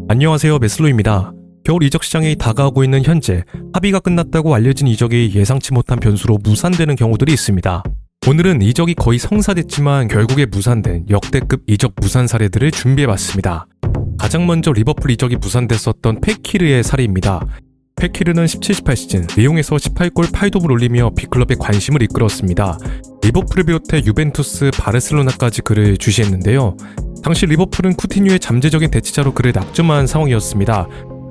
안녕하세요, 메슬로입니다. 겨울 이적 시장이 다가오고 있는 현재 합의가 끝났다고 알려진 이적이 예상치 못한 변수로 무산되는 경우들이 있습니다. 오늘은 이적이 거의 성사됐지만 결국에 무산된 역대급 이적 무산 사례들을 준비해봤습니다. 가장 먼저 리버풀 이적이 무산됐었던 페키르의 사례입니다. 페키르는 17-18 시즌 리옹에서 18골 8도움을 올리며 빅클럽의 관심을 이끌었습니다. 리버풀을 비롯해 유벤투스, 바르셀로나까지 그를 주시했는데요. 당시 리버풀은 쿠티뉴의 잠재적인 대치자로 그를 낙점한 상황이었습니다.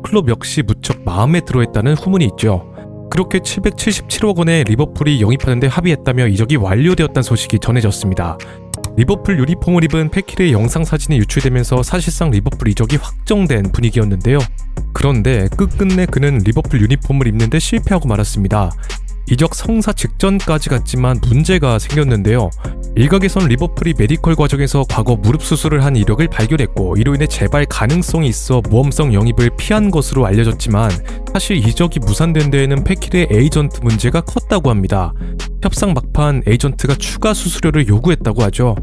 클럽 역시 무척 마음에 들어했다는 후문이 있죠. 그렇게 777억 원에 리버풀이 영입하는데 합의했다며 이적이 완료되었다는 소식이 전해졌습니다. 리버풀 유니폼을 입은 페키르의 영상 사진이 유출되면서 사실상 리버풀 이적이 확정된 분위기였는데요. 그런데 끝끝내 그는 리버풀 유니폼을 입는데 실패하고 말았습니다. 이적 성사 직전까지 갔지만 문제가 생겼는데요. 일각에선 리버풀이 메디컬 과정에서 과거 무릎 수술을 한 이력을 발견했고 이로 인해 재발 가능성이 있어 모험성 영입을 피한 것으로 알려졌지만 사실 이적이 무산된 데에는 페키르의 에이전트 문제가 컸다고 합니다. 협상 막판 에이전트가 추가 수수료를 요구했다고 하죠.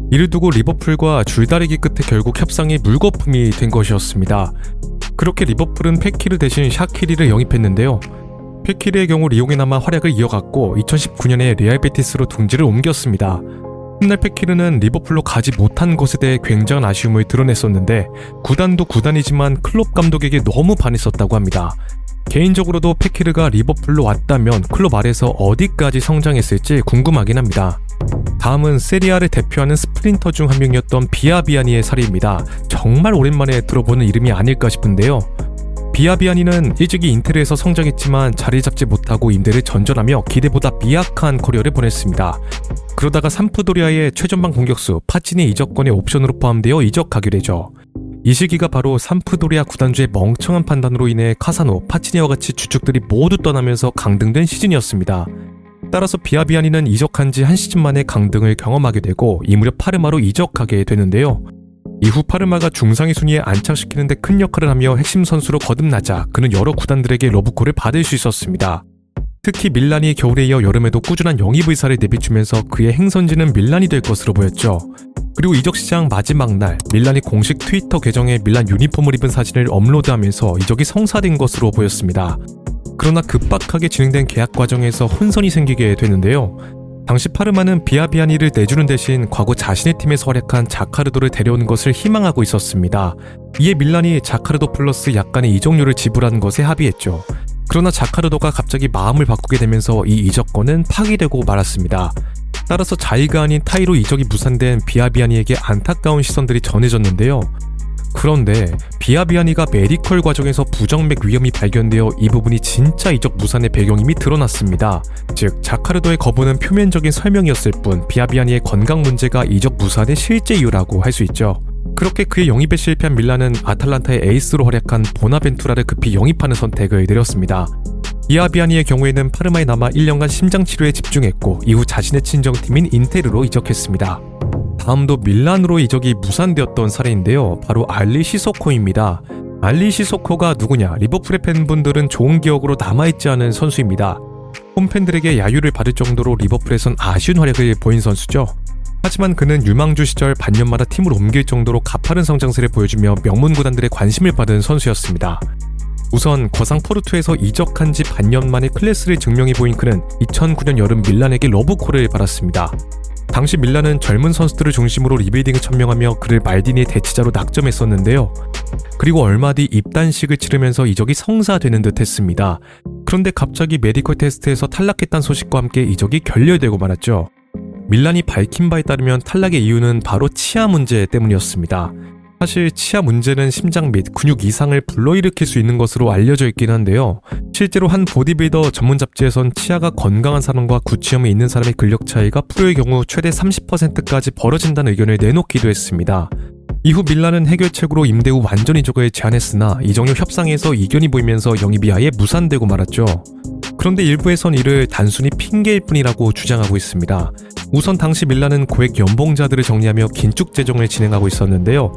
이를 두고 리버풀과 줄다리기 끝에 결국 협상이 물거품이 된 것이었습니다. 그렇게 리버풀은 페키르 대신 샤키리를 영입했는데요. 페키르의 경우 리옹에 남아 활약을 이어갔고 2019년에 레알 베티스로 둥지를 옮겼습니다. 훗날 페키르는 리버풀로 가지 못한 것에 대해 굉장한 아쉬움을 드러냈었는데 구단도 구단이지만 클롭 감독에게 너무 반했었다고 합니다. 개인적으로도 페키르가 리버풀로 왔다면 클롭 아래서 어디까지 성장했을지 궁금하긴 합니다. 다음은 세리아를 대표하는 스프린터 중 한 명이었던 비아비아니의 사례입니다. 정말 오랜만에 들어보는 이름이 아닐까 싶은데요. 비아비아니는 일찍이 인테르에서 성장했지만 자리 잡지 못하고 임대를 전전하며 기대보다 미약한 커리어를 보냈습니다. 그러다가 삼프도리아의 최전방 공격수 파치니 이적권의 옵션으로 포함되어 이적하게 되죠. 이 시기가 바로 삼프도리아 구단주의 멍청한 판단으로 인해 카사노, 파치니와 같이 주축들이 모두 떠나면서 강등된 시즌이었습니다. 따라서 비아비아니는 이적한 지 한 시즌 만에 강등을 경험하게 되고 이 무렵 파르마로 이적하게 되는데요. 이후 파르마가 중상위 순위에 안착시키는데 큰 역할을 하며 핵심 선수로 거듭나자 그는 여러 구단들에게 러브콜을 받을 수 있었습니다. 특히 밀란이 겨울에 이어 여름에도 꾸준한 영입 의사를 내비추면서 그의 행선지는 밀란이 될 것으로 보였죠. 그리고 이적 시장 마지막 날 밀란이 공식 트위터 계정에 밀란 유니폼을 입은 사진을 업로드하면서 이적이 성사된 것으로 보였습니다. 그러나 급박하게 진행된 계약 과정에서 혼선이 생기게 되는데요. 당시 파르마는 비아비아니를 내주는 대신 과거 자신의 팀에서 활약한 자카르도를 데려온 것을 희망하고 있었습니다. 이에 밀란이 자카르도 플러스 약간의 이적료를 지불한 것에 합의했죠. 그러나 자카르도가 갑자기 마음을 바꾸게 되면서 이 이적권은 파기되고 말았습니다. 따라서 자의가 아닌 타의로 이적이 무산된 비아비아니에게 안타까운 시선들이 전해졌는데요. 그런데 비아비아니가 메디컬 과정에서 부정맥 위험이 발견되어 이 부분이 진짜 이적 무산의 배경임이 드러났습니다. 즉 자카르도의 거부는 표면적인 설명이었을 뿐 비아비아니의 건강 문제가 이적 무산의 실제 이유라고 할 수 있죠. 그렇게 그의 영입에 실패한 밀란은 아탈란타의 에이스로 활약한 보나벤투라를 급히 영입하는 선택을 내렸습니다. 비아비아니의 경우에는 파르마에 남아 1년간 심장치료에 집중했고 이후 자신의 친정팀인 인테르로 이적했습니다. 다음도 밀란으로 이적이 무산되었던 사례인데요. 바로 알리 시소코입니다. 알리 시소코가 누구냐? 리버풀의 팬분들은 좋은 기억으로 남아있지 않은 선수입니다. 홈팬들에게 야유를 받을 정도로 리버풀에선 아쉬운 활약을 보인 선수죠. 하지만 그는 유망주 시절 반년마다 팀을 옮길 정도로 가파른 성장세를 보여주며 명문 구단들의 관심을 받은 선수였습니다. 우선 거상 포르투에서 이적한 지 반년 만에 클래스를 증명해 보인 그는 2009년 여름 밀란에게 러브콜을 받았습니다. 당시 밀란은 젊은 선수들을 중심으로 리빌딩을 천명하며 그를 말디니의 대치자로 낙점했었는데요. 그리고 얼마 뒤 입단식을 치르면서 이적이 성사되는 듯 했습니다. 그런데 갑자기 메디컬 테스트에서 탈락했다는 소식과 함께 이적이 결렬되고 말았죠. 밀란이 밝힌 바에 따르면 탈락의 이유는 바로 치아 문제 때문이었습니다. 사실 치아 문제는 심장 및 근육 이상을 불러일으킬 수 있는 것으로 알려져 있긴 한데요. 실제로 한 보디빌더 전문 잡지에선 치아가 건강한 사람과 구취염이 있는 사람의 근력 차이가 프로의 경우 최대 30%까지 벌어진다는 의견을 내놓기도 했습니다. 이후 밀란은 해결책으로 임대 후 완전 이적을 제안했으나 이적료 협상에서 이견이 보이면서 영입이 아예 무산되고 말았죠. 그런데 일부에선 이를 단순히 핑계일 뿐이라고 주장하고 있습니다. 우선 당시 밀란은 고액 연봉자들을 정리하며 긴축 재정을 진행하고 있었는데요.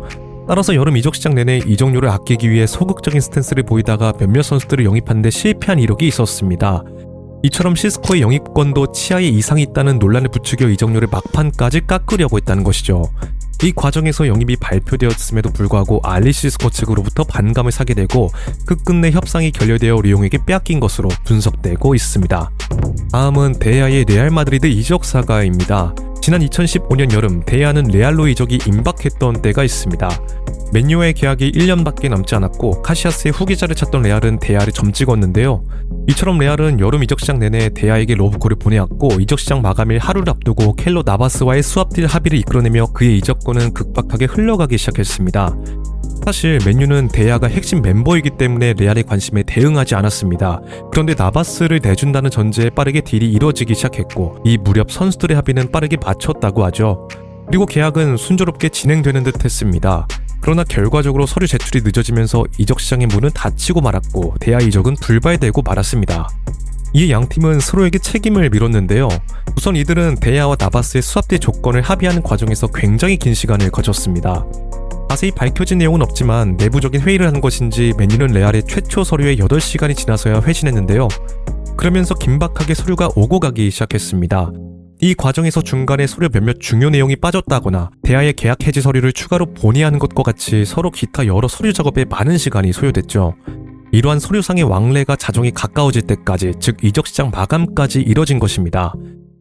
따라서 여름 이적 시장 내내 이적료를 아끼기 위해 소극적인 스탠스를 보이다가 몇몇 선수들을 영입하는데 실패한 이력이 있었습니다. 이처럼 시스코의 영입권도 치아에 이상이 있다는 논란을 부추겨 이적료를 막판까지 깎으려고 했다는 것이죠. 이 과정에서 영입이 발표되었음에도 불구하고 알리시 스코 측으로부터 반감을 사게 되고 끝끝내 협상이 결렬되어 리옹에게 빼앗긴 것으로 분석되고 있습니다. 다음은 데아의 레알 마드리드 이적 사가입니다. 지난 2015년 여름 데아는 레알로 이적이 임박했던 때가 있습니다. 맨유와의 계약이 1년밖에 남지 않았고 카시아스의 후계자를 찾던 레알은 데아를 점찍었는데요. 이처럼 레알은 여름 이적시장 내내 데아에게 러브콜을 보내왔고 이적시장 마감일 하루를 앞두고 켈로 나바스와의 수합딜 합의를 이끌어내며 그의 이적권은 급박하게 흘러가기 시작했습니다. 사실 맨유는 데아가 핵심 멤버이기 때문에 레알의 관심에 대응하지 않았습니다. 그런데 나바스를 내준다는 전제에 빠르게 딜이 이루어지기 시작했고 이 무렵 선수들의 합의는 빠르게 맞췄다고 하죠. 그리고 계약은 순조롭게 진행되는 듯 했습니다. 그러나 결과적으로 서류 제출이 늦어지면서 이적 시장의 문은 닫히고 말았고 데아 이적은 불발되고 말았습니다. 이에 양팀은 서로에게 책임을 밀었는데요. 우선 이들은 데아와 나바스의 수합딜 조건을 합의하는 과정에서 굉장히 긴 시간을 거쳤습니다. 자세히 밝혀진 내용은 없지만 내부적인 회의를 한 것인지 맨유는 레알의 최초 서류에 8시간이 지나서야 회신했는데요. 그러면서 긴박하게 서류가 오고 가기 시작했습니다. 이 과정에서 중간에 서류 몇몇 중요 내용이 빠졌다거나 데아의 계약 해지 서류를 추가로 본의하는 것과 같이 서로 기타 여러 서류 작업에 많은 시간이 소요됐죠. 이러한 서류상의 왕래가 자정이 가까워질 때까지, 즉 이적시장 마감까지 이뤄진 것입니다.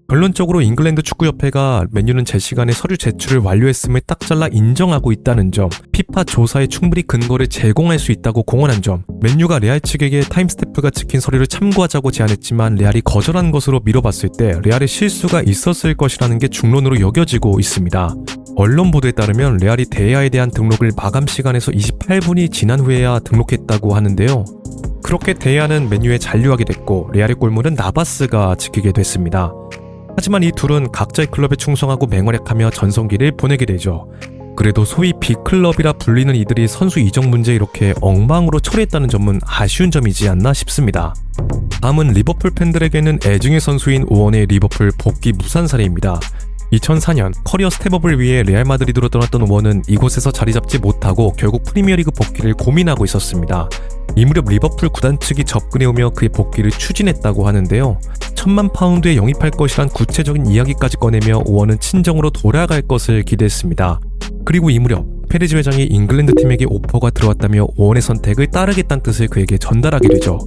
결론적으로 잉글랜드 축구협회가 맨유는 제 시간에 서류 제출을 완료했음을 딱 잘라 인정하고 있다는 점, 피파 조사에 충분히 근거를 제공할 수 있다고 공언한 점, 맨유가 레알 측에게 타임스태프가 찍힌 서류를 참고하자고 제안했지만 레알이 거절한 것으로 미뤄봤을 때 레알의 실수가 있었을 것이라는 게 중론으로 여겨지고 있습니다. 언론 보도에 따르면 레알이 데아에 대한 등록을 마감 시간에서 28분이 지난 후에야 등록했다고 하는데요. 그렇게 데아는 맨유에 잔류하게 됐고 레알의 골문은 나바스가 지키게 됐습니다. 하지만 이 둘은 각자의 클럽에 충성하고 맹활약하며 전성기를 보내게 되죠. 그래도 소위 B클럽이라 불리는 이들이 선수 이적 문제 이렇게 엉망으로 처리했다는 점은 아쉬운 점이지 않나 싶습니다. 다음은 리버풀 팬들에게는 애증의 선수인 오원의 리버풀 복귀 무산 사례입니다. 2004년 커리어 스텝업을 위해 레알 마드리드로 떠났던 오원은 이곳에서 자리 잡지 못하고 결국 프리미어리그 복귀를 고민하고 있었습니다. 이 무렵 리버풀 구단 측이 접근해오며 그의 복귀를 추진했다고 하는데요. 1,000만 파운드에 영입할 것이란 구체적인 이야기까지 꺼내며 오원은 친정으로 돌아갈 것을 기대했습니다. 그리고 이 무렵 페레즈 회장이 잉글랜드 팀에게 오퍼가 들어왔다며 오원의 선택을 따르겠다는 뜻을 그에게 전달하게 되죠.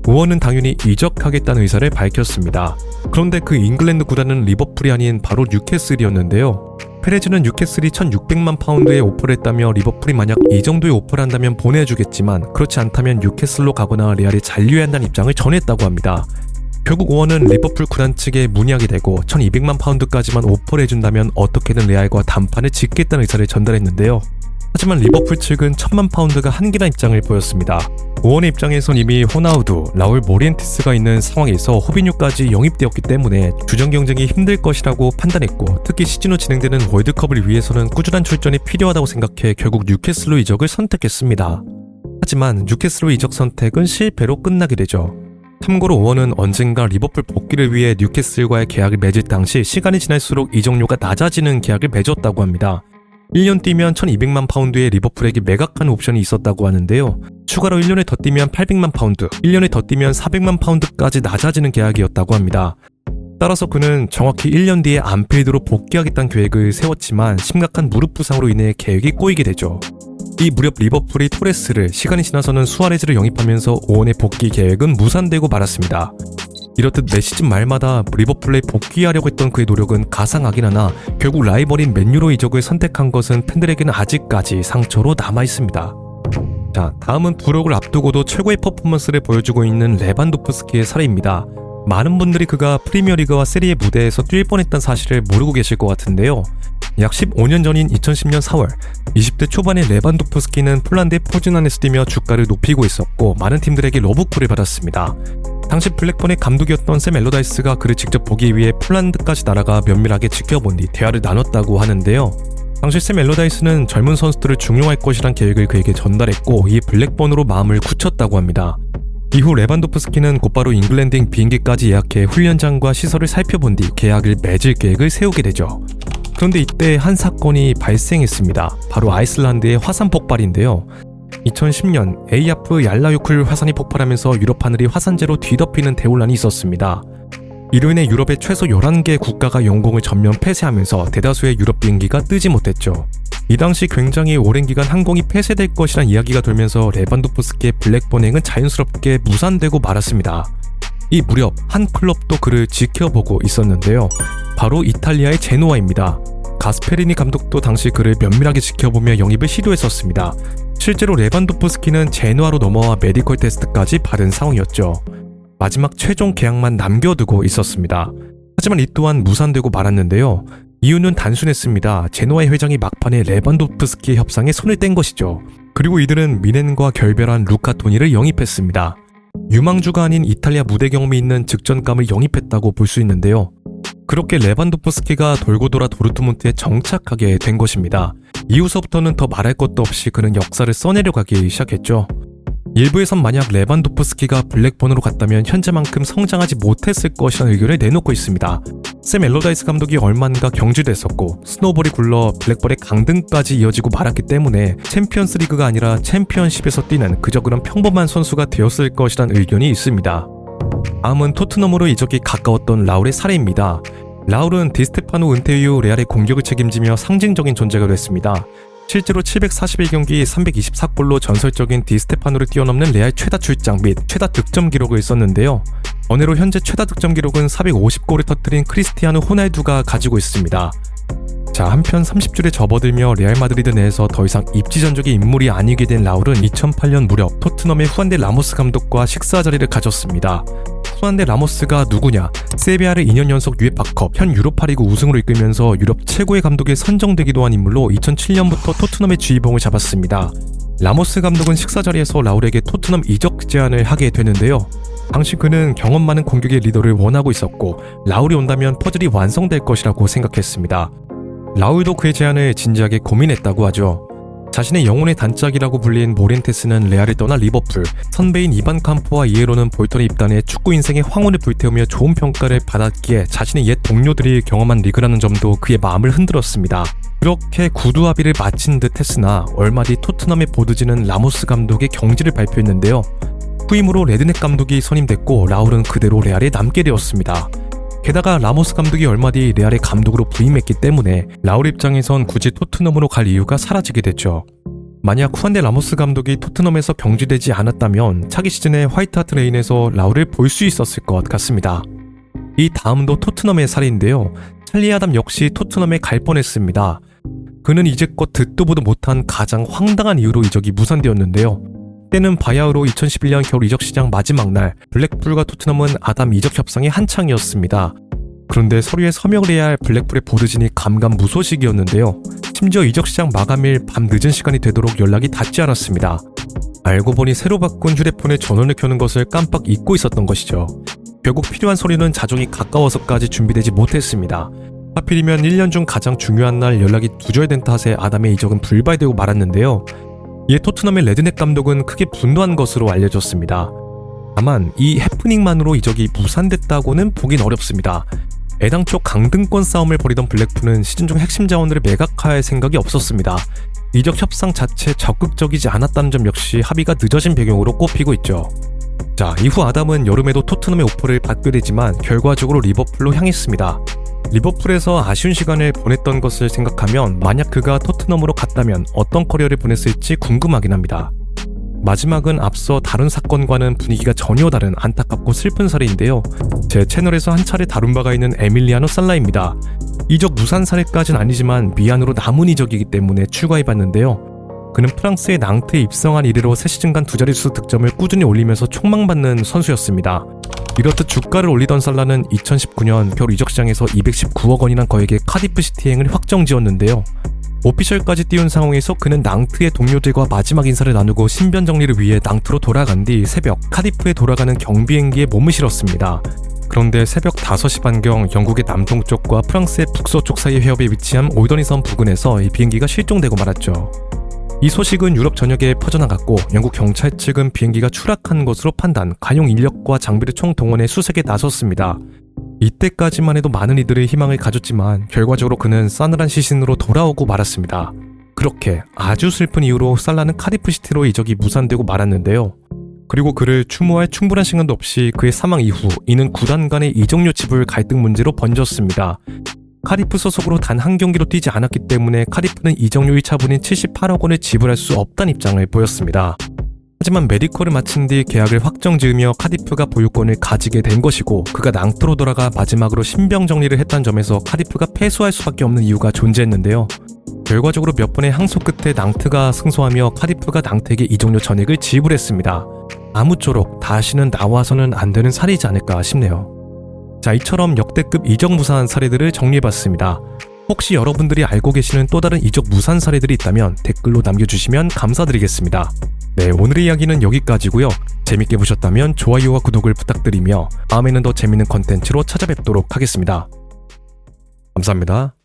오원은 당연히 이적하겠다는 의사를 밝혔습니다. 그런데 그 잉글랜드 구단은 리버풀이 아닌 바로 뉴캐슬이었는데요. 페레즈는 뉴캐슬이 1,600만 파운드에 오퍼를 했다며 리버풀이 만약 이 정도의 오퍼를 한다면 보내주겠지만 그렇지 않다면 뉴캐슬로 가거나 레알에 잔류해야 한다는 입장을 전했다고 합니다. 결국 오원은 리버풀 구단 측에 문의하게 되고 1,200만 파운드까지만 오퍼를 해준다면 어떻게든 레알과談판을 짓겠다는 의사를 전달했는데요. 하지만 리버풀 측은 1,000만 파운드가 한계란 입장을 보였습니다. 오원의 입장에선 이미 호나우두, 라울 모리엔티스가 있는 상황에서 호비뉴까지 영입되었기 때문에 주전 경쟁이 힘들 것이라고 판단했고 특히 시즌 후 진행되는 월드컵을 위해서는 꾸준한 출전이 필요하다고 생각해 결국 뉴캐슬로 이적을 선택했습니다. 하지만 뉴캐슬로 이적 선택은 실패로 끝나게 되죠. 참고로 오원은 언젠가 리버풀 복귀를 위해 뉴캐슬과의 계약을 맺을 당시 시간이 지날수록 이적료가 낮아지는 계약을 맺었다고 합니다. 1년 뛰면 1,200만 파운드의 리버풀에게 매각하는 옵션이 있었다고 하는데요. 추가로 1년에 더 뛰면 800만 파운드, 1년에 더 뛰면 400만 파운드까지 낮아지는 계약이었다고 합니다. 따라서 그는 정확히 1년 뒤에 안필드로 복귀하겠다는 계획을 세웠지만 심각한 무릎 부상으로 인해 계획이 꼬이게 되죠. 이 무렵 리버풀이 토레스를, 시간이 지나서는 수아레즈를 영입하면서 오원의 복귀 계획은 무산되고 말았습니다. 이렇듯 매 시즌 말마다 리버풀에 복귀하려고 했던 그의 노력은 가상하긴 하나 결국 라이벌인 맨유로 이적을 선택한 것은 팬들에게는 아직까지 상처로 남아있습니다. 자, 다음은 부록을 앞두고도 최고의 퍼포먼스를 보여주고 있는 레반도프스키의 사례입니다. 많은 분들이 그가 프리미어리그와 세리에 무대에서 뛸 뻔했다는 사실을 모르고 계실 것 같은데요. 약 15년 전인 2010년 4월 20대 초반의 레반도프스키는 폴란드의 포즈난에서 뛰며 주가를 높이고 있었고 많은 팀들에게 러브콜을 받았습니다. 당시 블랙번의 감독이었던 샘 엘러다이스가 그를 직접 보기 위해 폴란드까지 날아가 면밀하게 지켜본 뒤 대화를 나눴다고 하는데요. 당시 샘 엘러다이스는 젊은 선수들을 중용할 것이란 계획을 그에게 전달했고 이에 블랙번으로 마음을 굳혔다고 합니다. 이후 레반도프스키는 곧바로 잉글랜드행 비행기까지 예약해 훈련장과 시설을 살펴본 뒤 계약을 맺을 계획을 세우게 되죠. 그런데 이때 한 사건이 발생했습니다. 바로 아이슬란드의 화산 폭발인데요. 2010년 에이아프 얄라요클 화산이 폭발하면서 유럽 하늘이 화산재로 뒤덮이는 대혼란이 있었습니다. 이로 인해 유럽의 최소 11개 국가가 영공을 전면 폐쇄하면서 대다수의 유럽 비행기가 뜨지 못했죠. 이 당시 굉장히 오랜 기간 항공이 폐쇄될 것이란 이야기가 돌면서 레반도프스키의 블랙본행은 자연스럽게 무산되고 말았습니다. 이 무렵 한 클럽도 그를 지켜보고 있었는데요. 바로 이탈리아의 제노아입니다. 가스페리니 감독도 당시 그를 면밀하게 지켜보며 영입을 시도했었습니다. 실제로 레반도프스키는 제노아로 넘어와 메디컬 테스트까지 받은 상황이었죠. 마지막 최종 계약만 남겨두고 있었습니다. 하지만 이 또한 무산되고 말았는데요. 이유는 단순했습니다. 제노아의 회장이 막판에 레반도프스키의 협상에 손을 뗀 것이죠. 그리고 이들은 미넨과 결별한 루카 토니를 영입했습니다. 유망주가 아닌 이탈리아 무대 경험이 있는 직전감을 영입했다고 볼 수 있는데요. 그렇게 레반도프스키가 돌고 돌아 도르트문트에 정착하게 된 것입니다. 이후서부터는 더 말할 것도 없이 그는 역사를 써내려가기 시작했죠. 일부에선 만약 레반도프스키가 블랙본으로 갔다면 현재만큼 성장하지 못했을 것이라는 의견을 내놓고 있습니다. 샘 엘러다이스 감독이 얼마인가 경질됐었고 스노볼이 굴러 블랙본의 강등까지 이어지고 말았기 때문에 챔피언스 리그가 아니라 챔피언십에서 뛰는 그저 그런 평범한 선수가 되었을 것이라는 의견이 있습니다. 다음은 토트넘으로 이적이 가까웠던 라울의 사례입니다. 라울은 디스테파노 은퇴 이후 레알의 공격을 책임지며 상징적인 존재가 됐습니다. 실제로 741경기 324골로 전설적인 디스테파노를 뛰어넘는 레알 최다 출장 및 최다 득점 기록을 썼는데요. 번외로 현재 최다 득점 기록은 450골을 터뜨린 크리스티아누 호날두가 가지고 있습니다. 자, 한편 30줄에 접어들며 레알 마드리드 내에서 더 이상 입지전적인 인물이 아니게 된 라울은 2008년 무렵 토트넘의 후안데 라모스 감독과 식사 자리를 가졌습니다. 후안데 라모스가 누구냐? 세비야를 2년 연속 UEFA컵, 현 유로파리그 우승으로 이끌면서 유럽 최고의 감독에 선정되기도 한 인물로 2007년부터 토트넘의 주의봉을 잡았습니다. 라모스 감독은 식사 자리에서 라울에게 토트넘 이적 제안을 하게 되는데요. 당시 그는 경험 많은 공격의 리더를 원하고 있었고 라울이 온다면 퍼즐이 완성될 것이라고 생각했습니다. 라울도 그의 제안을 진지하게 고민했다고 하죠. 자신의 영혼의 단짝이라고 불린 모렌테스는 레알을 떠나 리버풀, 선배인 이반 캄포와 이에로는 볼턴에 입단해 축구 인생의 황혼을 불태우며 좋은 평가를 받았기에 자신의 옛 동료들이 경험한 리그라는 점도 그의 마음을 흔들었습니다. 그렇게 구두 합의를 마친 듯 했으나 얼마 뒤 토트넘의 보드지는 라모스 감독의 경질을 발표했는데요. 후임으로 레드넥 감독이 선임됐고 라울은 그대로 레알에 남게 되었습니다. 게다가 라모스 감독이 얼마 뒤 레알의 감독으로 부임했기 때문에 라울 입장에선 굳이 토트넘으로 갈 이유가 사라지게 됐죠. 만약 후안데 라모스 감독이 토트넘에서 경질되지 않았다면 차기 시즌에 화이트하트 레인에서 라울을 볼 수 있었을 것 같습니다. 이 다음도 토트넘의 사례인데요. 찰리 아담 역시 토트넘에 갈 뻔했습니다. 그는 이제껏 듣도 보도 못한 가장 황당한 이유로 이적이 무산되었는데요. 때는 바야흐로 2011년 겨울 이적 시장 마지막 날 블랙풀과 토트넘은 아담 이적 협상이 한창이었습니다. 그런데 서류에 서명을 해야 할 블랙풀의 보드진이 감감무소식이었는데요. 심지어 이적 시장 마감일 밤 늦은 시간이 되도록 연락이 닿지 않았습니다. 알고 보니 새로 바꾼 휴대폰에 전원을 켜는 것을 깜빡 잊고 있었던 것이죠. 결국 필요한 서류는 자정이 가까워서까지 준비되지 못했습니다. 하필이면 1년 중 가장 중요한 날 연락이 두절된 탓에 아담의 이적은 불발되고 말았는데요. 이에 토트넘의 레드넥 감독은 크게 분노한 것으로 알려졌습니다. 다만 이 해프닝만으로 이적이 무산됐다고는 보긴 어렵습니다. 애당초 강등권 싸움을 벌이던 블랙풀은 시즌 중 핵심 자원들을 매각할 생각이 없었습니다. 이적 협상 자체에 적극적이지 않았다는 점 역시 합의가 늦어진 배경으로 꼽히고 있죠. 자, 이후 아담은 여름에도 토트넘의 오퍼를 받게 되지만 결과적으로 리버풀로 향했습니다. 리버풀에서 아쉬운 시간을 보냈던 것을 생각하면 만약 그가 토트넘으로 갔다면 어떤 커리어를 보냈을지 궁금하긴 합니다. 마지막은 앞서 다른 사건과는 분위기가 전혀 다른 안타깝고 슬픈 사례인데요. 제 채널에서 한 차례 다룬 바가 있는 에밀리아노 살라입니다. 이적 무산 사례까진 아니지만 미안으로 남은 이적이기 때문에 추가해봤는데요. 그는 프랑스의 낭트에 입성한 이래로 3시즌간 두 자릿수 득점을 꾸준히 올리면서 촉망받는 선수였습니다. 이렇듯 주가를 올리던 살라는 2019년 겨울 이적 시장에서 219억 원이란 거액의 카디프 시티행을 확정지었는데요. 오피셜까지 띄운 상황에서 그는 낭트의 동료들과 마지막 인사를 나누고 신변 정리를 위해 낭트로 돌아간 뒤 새벽 카디프에 돌아가는 경비행기에 몸을 실었습니다. 그런데 새벽 5시 반경 영국의 남동쪽과 프랑스의 북서쪽 사이의 해협에 위치한 올더니섬 부근에서 이 비행기가 실종되고 말았죠. 이 소식은 유럽 전역에 퍼져나갔고 영국 경찰 측은 비행기가 추락한 것으로 판단, 관용 인력과 장비를 총동원해 수색에 나섰습니다. 이때까지만 해도 많은 이들의 희망을 가졌지만 결과적으로 그는 싸늘한 시신으로 돌아오고 말았습니다. 그렇게 아주 슬픈 이유로 살라는 카디프시티로 이적이 무산되고 말았는데요. 그리고 그를 추모할 충분한 시간도 없이 그의 사망 이후 이는 구단 간의 이적 요치불 갈등 문제로 번졌습니다. 카리프 소속으로 단 한 경기도 뛰지 않았기 때문에 카리프는 이적료의 차분인 78억 원을 지불할 수 없다는 입장을 보였습니다. 하지만 메디컬을 마친 뒤 계약을 확정 지으며 카리프가 보유권을 가지게 된 것이고, 그가 낭트로 돌아가 마지막으로 신병 정리를 했다는 점에서 카리프가 패소할 수밖에 없는 이유가 존재했는데요. 결과적으로 몇 번의 항소 끝에 낭트가 승소하며 카리프가 낭트에게 이적료 전액을 지불했습니다. 아무쪼록 다시는 나와서는 안 되는 사례이지 않을까 싶네요. 자, 이처럼 역대급 이적 무산 사례들을 정리해봤습니다. 혹시 여러분들이 알고 계시는 또 다른 이적 무산 사례들이 있다면 댓글로 남겨주시면 감사드리겠습니다. 네, 오늘의 이야기는 여기까지고요. 재밌게 보셨다면 좋아요와 구독을 부탁드리며 다음에는 더 재밌는 컨텐츠로 찾아뵙도록 하겠습니다. 감사합니다.